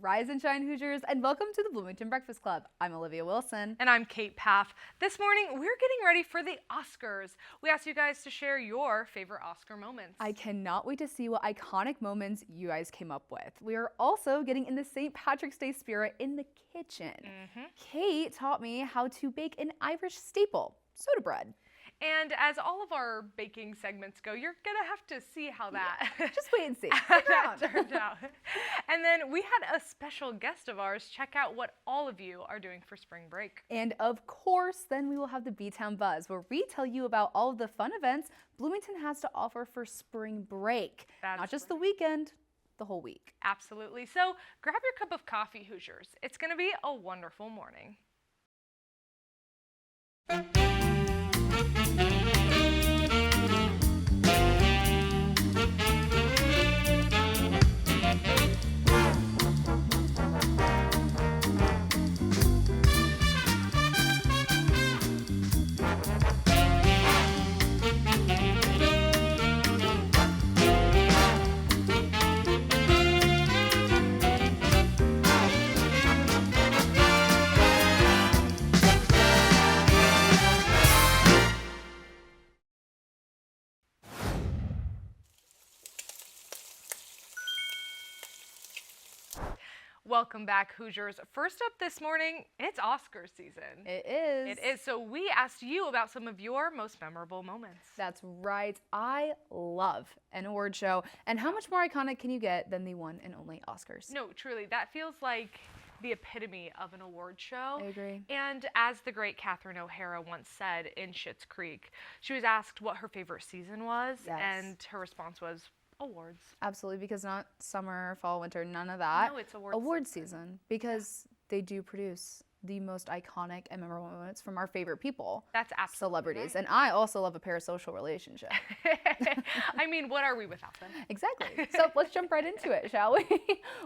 Rise and shine, Hoosiers, and welcome to the Bloomington Breakfast Club. I'm Olivia Wilson. And I'm Kate Paff. This morning, we're getting ready for the Oscars. We asked you guys to share your favorite Oscar moments. I cannot wait to see what iconic moments you guys came up with. We are also getting in the St. Patrick's Day spirit in the kitchen. Kate taught me how to bake an Irish staple, soda bread. And as all of our baking segments go, you're going to have to see how that Just wait and see. that turned out. And then we had a special guest of ours check out what all of you are doing for spring break. And of course, then we will have the B-Town Buzz, where we tell you about all of the fun events Bloomington has to offer for spring break. Not just the weekend, the whole week. Absolutely. So grab your cup of coffee, Hoosiers. It's going to be a wonderful morning. Welcome back, Hoosiers. First up this morning, it's Oscar season. It is. It is. So we asked you about some of your most memorable moments. That's right. I love an award show. And how much more iconic can you get than the one and only Oscars? No, truly, that feels like the epitome of an award show. I agree. And as the great Catherine O'Hara once said in Schitt's Creek, she was asked what her favorite season was, and her response was, awards. Absolutely, because not summer, fall, winter, none of that. No, it's award season. Because they do produce the most iconic and memorable moments from our favorite people. That's absolutely celebrities. right. And I also love a parasocial relationship. I mean, what are we without them? Exactly. So let's jump right into it, shall we?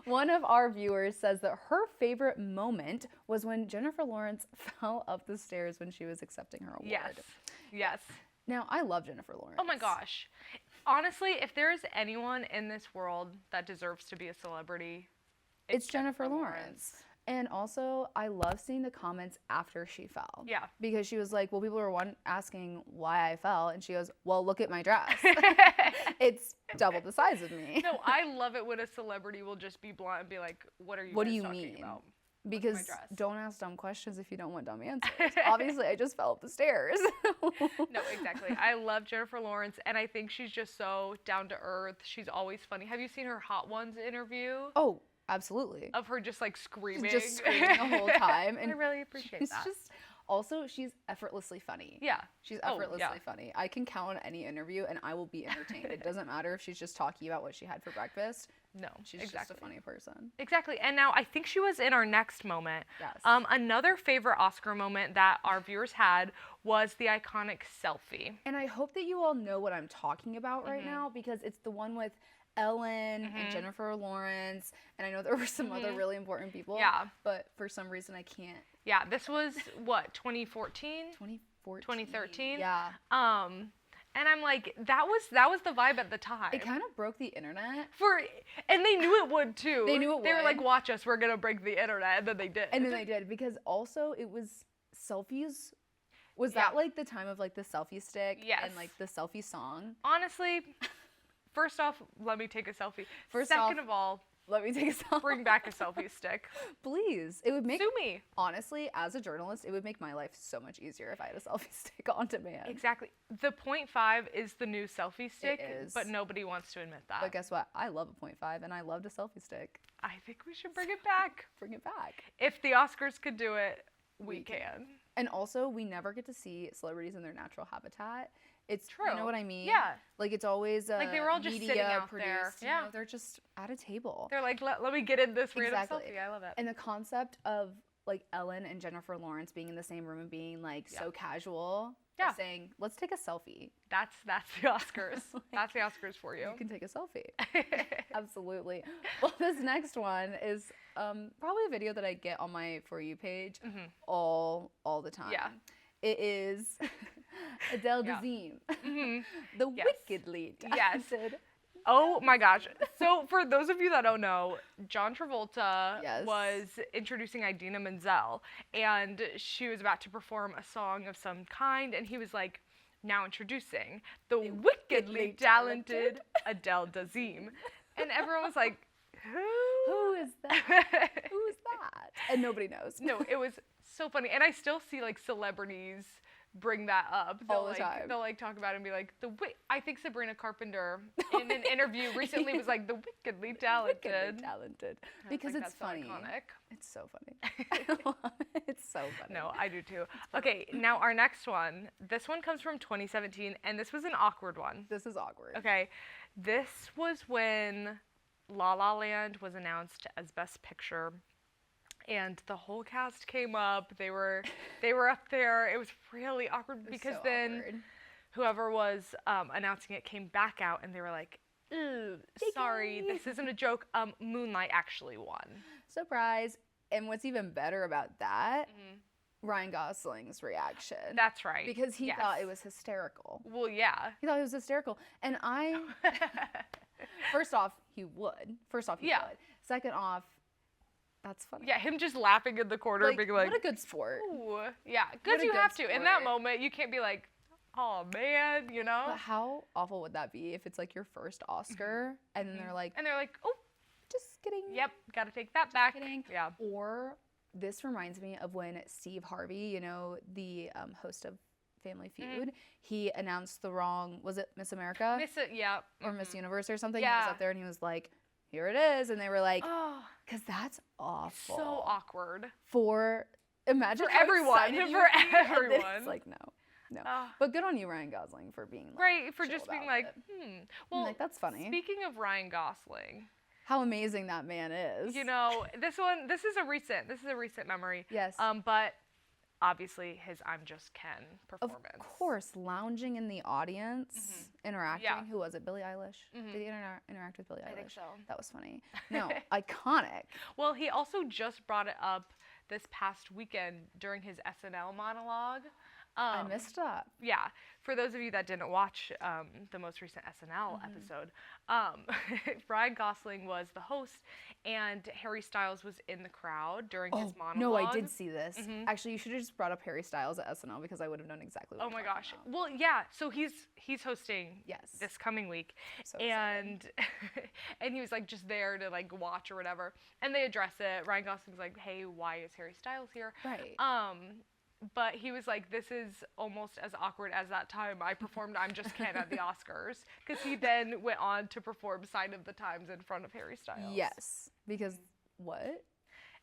One of our viewers says that her favorite moment was when Jennifer Lawrence fell up the stairs when she was accepting her award. Yes. Yes. Now, I love Jennifer Lawrence. Oh my gosh. Honestly, if there is anyone in this world that deserves to be a celebrity, it's Jennifer Lawrence. And also, I love seeing the comments after she fell. Yeah. Because she was like, well, people were asking why I fell. And she goes, well, look at my dress. It's double the size of me. No, I love it when a celebrity will just be blunt and be like, what are you talking about? Because don't ask dumb questions if you don't want dumb answers. Obviously, I just fell up the stairs. No, exactly. I love Jennifer Lawrence, and I think she's just so down to earth. She's always funny. Have you seen her Hot Ones interview? Oh, absolutely. Of her just like screaming. Just screaming the whole time. And I really appreciate that. Also, she's effortlessly funny. Yeah. She's effortlessly funny. I can count on any interview and I will be entertained. It doesn't matter if she's just talking about what she had for breakfast. No, she's just a funny person. Exactly. And now I think she was in our next moment. Yes. Another favorite Oscar moment that our viewers had was the iconic selfie. And I hope that you all know what I'm talking about right now, because it's the one with Ellen and Jennifer Lawrence, and I know there were some other really important people. Yeah. But for some reason I can't. Yeah, this was what, 2014? 2014. 2013? Yeah. And I'm like, that was the vibe at the time. It kind of broke the internet. And they knew it would too. They knew it would. They were like, watch us, we're gonna break the internet, and then they did. And then they did, because also it was selfies. Was that like the time of like the selfie stick? Yes. And like the selfie song? Honestly, first off, let me take a selfie. Second of all, let me take a selfie. Bring back a selfie stick. Please. It would make, sue me. Honestly, as a journalist, it would make my life so much easier if I had a selfie stick on demand. Exactly. The 0.5 is the new selfie stick, It is. But nobody wants to admit that. But guess what? I love a 0.5 and I loved a selfie stick. I think we should bring it back. Bring it back. If the Oscars could do it, we can. And also, we never get to see celebrities in their natural habitat. It's true. You know what I mean? Yeah. Like, it's always like they were all just sitting out produced, there. Yeah. You know, they're just at a table. They're like, let me get in this random selfie. I love it. And the concept of like Ellen and Jennifer Lawrence being in the same room and being like so casual. Yeah. Saying, let's take a selfie. That's the Oscars. That's the Oscars for you. You can take a selfie. Absolutely. Well, this next one is probably a video that I get on my For You page all the time. Yeah. It is Adele Dazeem, the wickedly talented Oh my gosh. So for those of you that don't know, John Travolta Yes. was introducing Idina Menzel, and she was about to perform a song of some kind, and he was like, now introducing the wickedly talented Adele Dazeem. And everyone was like, Who is that? Who is that? And nobody knows. No, it was so funny. And I still see like celebrities bring that up. All the time. They'll like talk about it and be like, I think Sabrina Carpenter in an interview recently was like, the wickedly talented. Wickedly talented. Because like, it's that's funny. So iconic. It's so funny. It's so funny. No, I do too. Okay, now our next one. This one comes from 2017, and this was an awkward one. This is awkward. Okay, this was when La La Land was announced as Best Picture, and the whole cast came up. They were up there. It was really awkward because so then awkward. whoever was announcing it came back out, and they were like, "Ooh, sorry, this isn't a joke. Moonlight actually won." Surprise. And what's even better about that, Ryan Gosling's reaction. That's right. Because he thought it was hysterical. Well, yeah. He thought it was hysterical. And first off, he would. Second off, that's funny. Yeah, him just laughing in the corner, being like, what a good sport. Ooh. Yeah, because you have to. In that moment, you can't be like, oh man, you know? But how awful would that be if it's like your first Oscar and then they're like, oh, just kidding. Yep, gotta take that back. Kidding. Yeah. Or this reminds me of when Steve Harvey, you know, the host of Family Feud, he announced the wrong, was it Miss America? Or Miss Universe or something. Yeah. He was up there and he was like, here it is. And they were like, because that's awful. So awkward. Imagine for everyone. It's like, no. Oh. But good on you, Ryan Gosling, for being like, right, for just being like, Well, like, that's funny. Speaking of Ryan Gosling, how amazing that man is. You know, this is a recent memory. Yes. But obviously his I'm Just Ken performance. Of course, lounging in the audience, interacting. Yeah. Who was it? Billie Eilish? Did he interact with Billie Eilish? I think so. That was funny. No, iconic. Well, he also just brought it up this past weekend during his SNL monologue. I missed that. Yeah. For those of you that didn't watch the most recent SNL episode, Ryan Gosling was the host, and Harry Styles was in the crowd during his monologue. No, I did see this. Actually, you should have just brought up Harry Styles at SNL because I would have known exactly what Oh my gosh. Well, yeah. So he's hosting this coming week, so and and he was like just there to like watch or whatever, and they address it. Ryan Gosling's like, "Hey, why is Harry Styles here?" Right. But he was like, this is almost as awkward as that time I performed I'm Just Ken at the Oscars. Because he then went on to perform Sign of the Times in front of Harry Styles. Yes. Because what?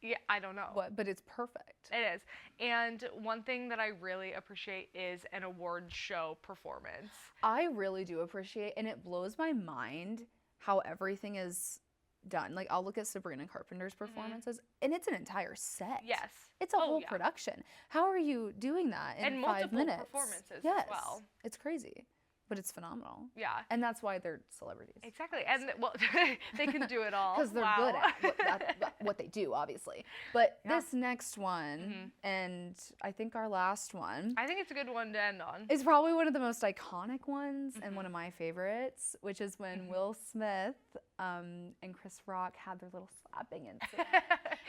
Yeah, I don't know. What? But it's perfect. It is. And one thing that I really appreciate is an award show performance. I really do appreciate, and it blows my mind how everything is done. Like, I'll look at Sabrina Carpenter's performances, and it's an entire set. Yes. It's a whole production. How are you doing that in 5 minutes? And multiple performances as well. It's crazy. But it's phenomenal. Yeah. And that's why they're celebrities. Exactly. And, well, they can do it all. Because they're good at what they do, obviously. But this next one, and I think our last one. I think it's a good one to end on. Is probably one of the most iconic ones and one of my favorites, which is when Will Smith and Chris Rock had their little slapping incident.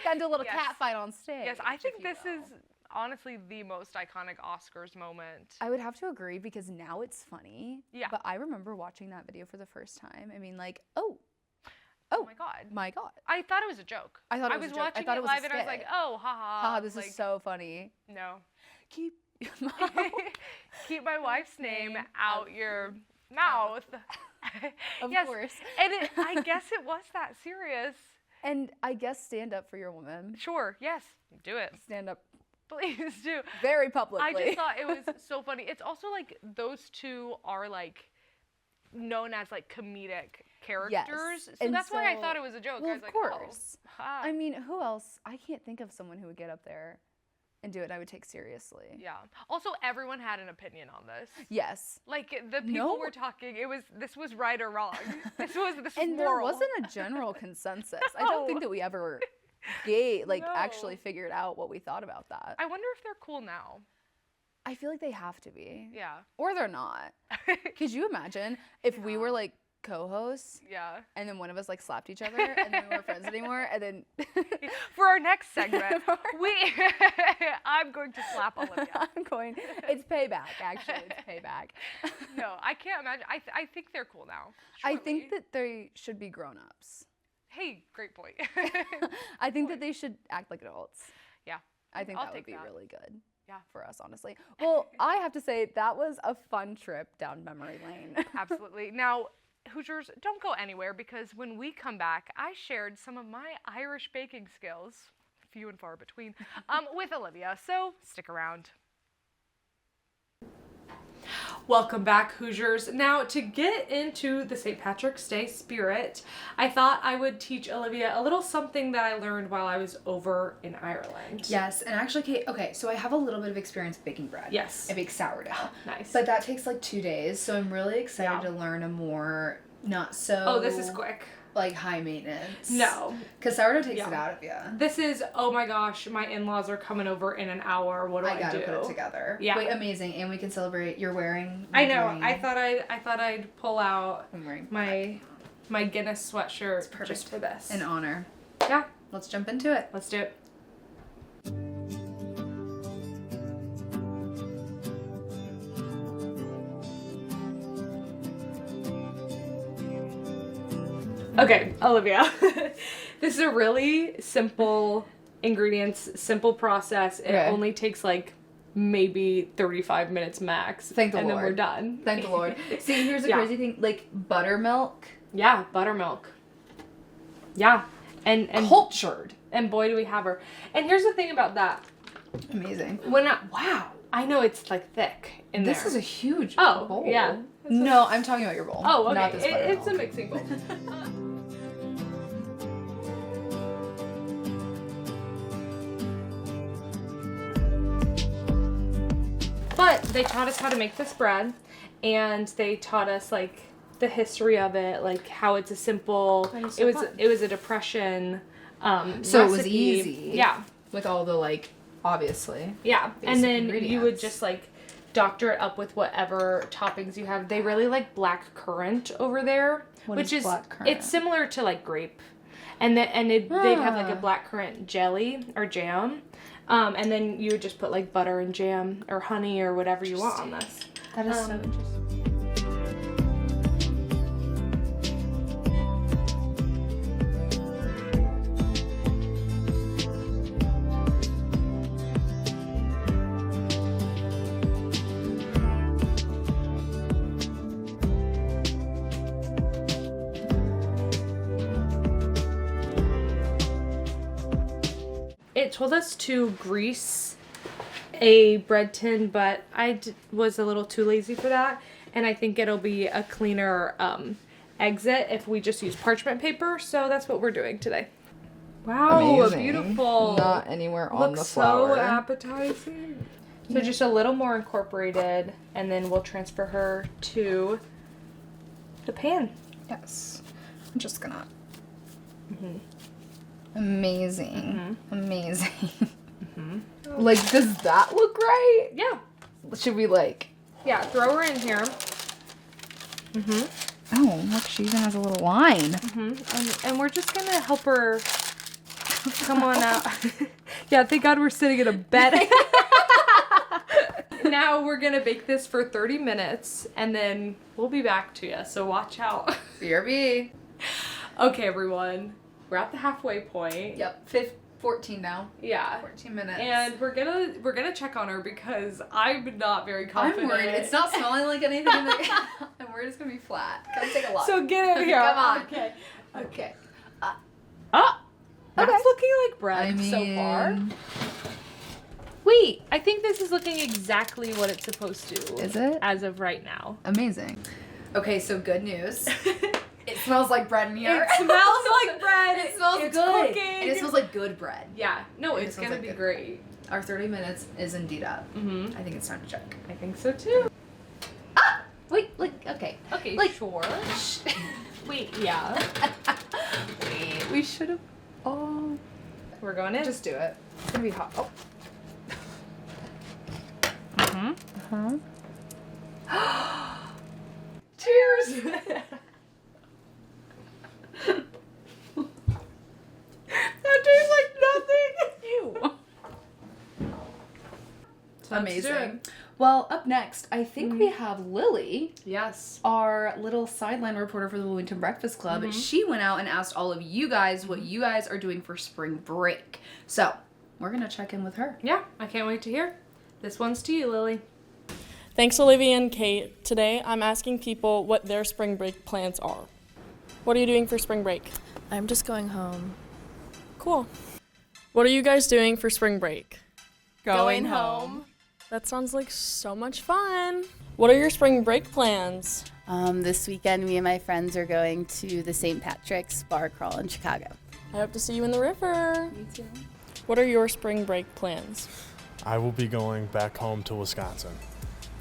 Got into a little cat fight on stage. Yes, I think this is honestly the most iconic Oscars moment. I would have to agree because now it's funny. Yeah. But I remember watching that video for the first time. I mean, like, oh my God. My God. I thought it was a joke. I thought it was a joke. Watching I thought it it was live a and I was like, oh, haha. Haha, this is so funny. No. Keep keep my wife's name out your mouth. Of course. And I guess it was that serious. And I guess stand up for your woman. Sure. Yes. Do it. Stand up. Please do. Very publicly. I just thought it was so funny. It's also like those two are like known as like comedic characters. Yes. So that's why I thought it was a joke. Well, I was of like, course. Oh. I mean, who else? I can't think of someone who would get up there and do it and I would take seriously. Yeah. Also, everyone had an opinion on this. Yes. Like the people were talking, this was right or wrong. This was and moral. There wasn't a general consensus. I don't think that we ever actually figured out what we thought about that. I wonder if they're cool now. I feel like they have to be. Yeah. Or they're not. Could you imagine if we were like co-hosts. Yeah. And then one of us like slapped each other, and then we weren't friends anymore. And then for our next segment, I'm going to slap Olivia. It's payback. Actually, it's payback. No, I can't imagine. I think they're cool now. I think that they should be grown-ups. Hey, great point. I think that they should act like adults. Yeah. I think that would be that. really good. Yeah. For us, honestly. Well, I have to say that was a fun trip down memory lane. Absolutely. Now, Hoosiers, don't go anywhere, because when we come back, I shared some of my Irish baking skills, few and far between, with Olivia. So stick around. Welcome back, Hoosiers. Now, to get into the St. Patrick's Day spirit, I thought I would teach Olivia a little something that I learned while I was over in Ireland. Yes, and actually, Kate, okay, so I have a little bit of experience baking bread. Yes. I bake sourdough. Nice. But that takes like 2 days, so I'm really excited to learn a more, not so... Oh, this is quick. Like high maintenance. No. Because sourdough takes it out of you. This is, oh my gosh, my in-laws are coming over in an hour. What do I do? I gotta put it together. Yeah. Wait, amazing. And we can celebrate. You're wearing... I know. I thought I'd pull out I'm wearing my Guinness sweatshirt just for this. In honor. Yeah. Let's jump into it. Let's do it. Okay, Olivia. This is a really simple ingredients, simple process. It only takes like maybe 35 minutes max. Thank the Lord. And then we're done. Thank the Lord. See, here's the crazy thing. Like buttermilk. Yeah, buttermilk. Yeah. And cultured. And boy, do we have her. And here's the thing about that. Amazing. Wow. I know it's like thick in there. This is a huge bowl. Yeah. No, I'm talking about your bowl. Oh, okay. Not this It's a mixing bowl. But they taught us how to make this bread, and they taught us like the history of it, like how it's a simple. It was a depression. So recipe. It was easy. Yeah. With all the like, obviously. Yeah, and then you would just like doctor it up with whatever toppings you have. They really like black currant over there, which is black currant? It's similar to like grape, and they'd have like a black currant jelly or jam. And then you would just put like butter and jam or honey or whatever you want on this. That is so interesting. It told us to grease a bread tin, but I was a little too lazy for that, and I think it'll be a cleaner exit if we just use parchment paper, so that's what we're doing today. Wow, amazing. Beautiful. Not anywhere on the flour. Looks so appetizing. So just a little more incorporated, and then we'll transfer her to the pan. Yes. I'm just gonna... Amazing. Amazing. Like, does that look right? Yeah. Should we like... Yeah, throw her in here. Oh, look, she even has a little line. And we're just gonna help her come on out. Yeah, thank God we're sitting in a bed. Now we're gonna bake this for 30 minutes, and then we'll be back to you, so watch out. BRB. Okay, everyone. We're at the halfway point. Yep, 14 now. Yeah. 14 minutes. And we're gonna check on her because I'm not very confident. I'm worried. It's not smelling like anything. I'm worried it's gonna be flat. Come take a look. So get it here. Come on. Okay. Okay. That's looking like bread so far. Wait, I think this is looking exactly what it's supposed to. Is it? As of right now. Amazing. Okay, so good news. It smells like bread in here. It smells like bread. It smells it's good. Cooking. And it smells like good bread. Yeah. No, it's gonna be great. Our 30 minutes is indeed up. I think it's time to check. I think so too. Wait, okay. Okay, like, sure. Wait, yeah. Wait, we should have... Oh. We're going in? Just do it. It's gonna be hot. Oh. Cheers! Amazing. Well, up next, I think we have Lily. Yes. Our little sideline reporter for the Bloomington Breakfast Club. She went out and asked all of you guys what you guys are doing for spring break. So, we're going to check in with her. Yeah, I can't wait to hear. This one's to you, Lily. Thanks, Alivia and Kate. Today, I'm asking people what their spring break plans are. What are you doing for spring break? I'm just going home. Cool. What are you guys doing for spring break? Going home. That sounds like so much fun. What are your spring break plans? This weekend, me and my friends are going to the St. Patrick's Bar Crawl in Chicago. I hope to see you in the river. Me too. What are your spring break plans? I will be going back home to Wisconsin.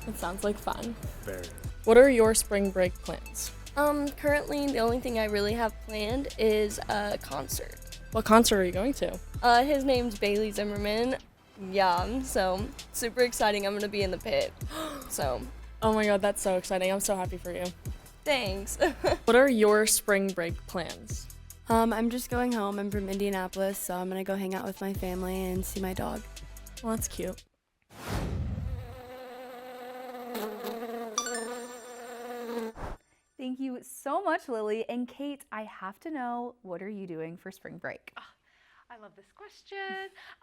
It sounds like fun. Very. What are your spring break plans? Currently, the only thing I really have planned is a concert. What concert are you going to? His name's Bailey Zimmerman. Yeah, so super exciting. I'm gonna be in the pit. So, Oh my god, that's so exciting. I'm so happy for you. thanks. What are your spring break plans? I'm just going home. I'm from Indianapolis, so I'm gonna go hang out with my family and see my dog. Well, that's cute. Thank you so much, Lily. And Kate, I have to know, what are you doing for spring break? I love this question.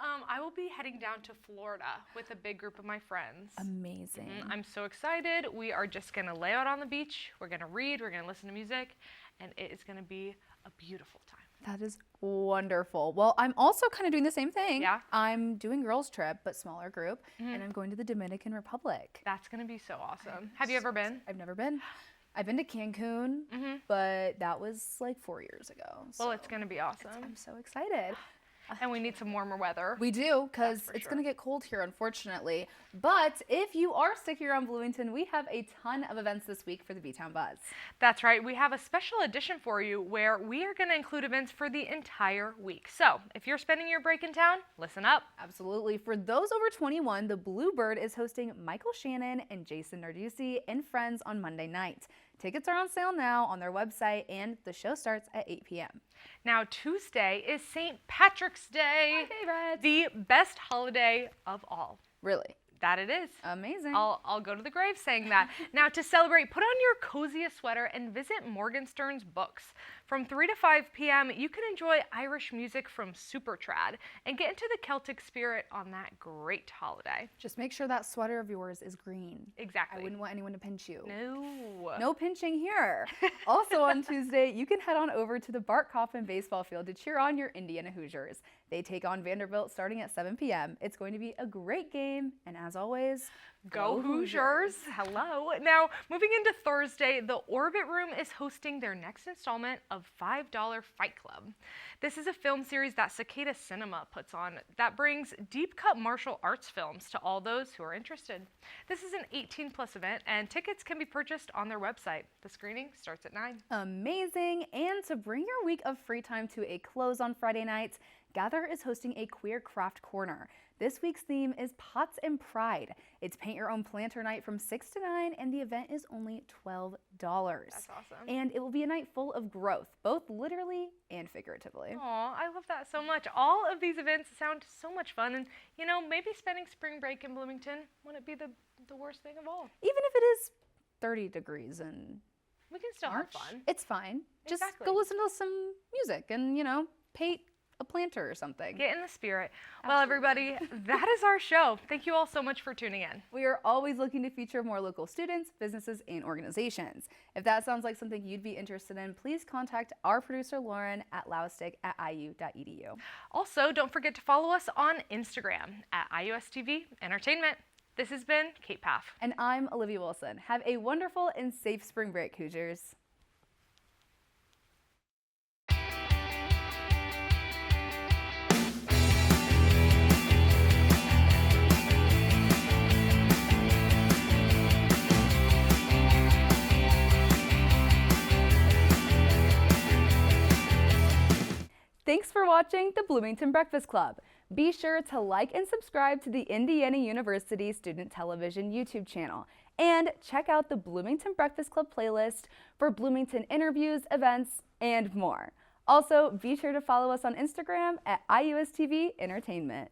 I will be heading down to Florida with a big group of my friends. Amazing. I'm so excited. We are just going to lay out on the beach. We're going to read. We're going to listen to music. And it is going to be a beautiful time. That is wonderful. Well, I'm also kind of doing the same thing. Yeah? I'm doing girls trip, but smaller group, and I'm going to the Dominican Republic. That's going to be so awesome. Have you ever been? I've never been. I've been to Cancun, but that was like 4 years ago. Well, it's going to be awesome. I'm so excited. And we need some warmer weather. We do, because for it's sure. going to get cold here, unfortunately. But if you are sticking around Bloomington, we have a ton of events this week for the B-Town Buzz. That's right. We have a special edition for you where we are going to include events for the entire week. So if you're spending your break in town, listen up. Absolutely. For those over 21, the Bluebird is hosting Michael Shannon and Jason Narducci and friends on Monday night. Tickets are on sale now on their website, and the show starts at 8 p.m. Now, Tuesday is St. Patrick's Day. My favorite. The best holiday of all. Really? That it is. Amazing. I'll go to the grave saying that. Now, to celebrate, put on your coziest sweater and visit Morgenstern's Books. From 3 to 5 p.m., you can enjoy Irish music from Supertrad and get into the Celtic spirit on that great holiday. Just make sure that sweater of yours is green. Exactly. I wouldn't want anyone to pinch you. No. No pinching here. Also on Tuesday, you can head on over to the Bart Coffin baseball field to cheer on your Indiana Hoosiers. They take on Vanderbilt starting at 7 p.m. It's going to be a great game, and as always, Go Hoosiers. Hello. Now, moving into Thursday, the Orbit Room is hosting their next installment of $5 Fight Club. This is a film series that Cicada Cinema puts on that brings deep-cut martial arts films to all those who are interested. This is an 18-plus event, and tickets can be purchased on their website. The screening starts at 9. Amazing. And to bring your week of free time to a close on Friday nights, Gather is hosting a queer craft corner. This week's theme is Pots and Pride. It's paint your own planter night from 6 to 9, and the event is only $12. That's awesome. And it will be a night full of growth, both literally and figuratively. Aw, I love that so much. All of these events sound so much fun, and you know, maybe spending spring break in Bloomington wouldn't be the worst thing of all. Even if it is 30 degrees and We can still March, have fun. it's fine. Just Exactly. go listen to some music and, paint a planter or something. Get in the spirit. Well, everybody, that is our show. Thank you all so much for tuning in. We are always looking to feature more local students, businesses, and organizations. If that sounds like something you'd be interested in, please contact our producer, Lauren, at laustic@iu.edu. Also, don't forget to follow us on Instagram at IUSTV Entertainment. This has been Kate Paff. And I'm Olivia Wilson. Have a wonderful and safe spring break, Hoosiers. Thanks for watching the Bloomington Breakfast Club. Be sure to like and subscribe to the Indiana University Student Television YouTube channel. And check out the Bloomington Breakfast Club playlist for Bloomington interviews, events, and more. Also, be sure to follow us on Instagram at IUSTV Entertainment.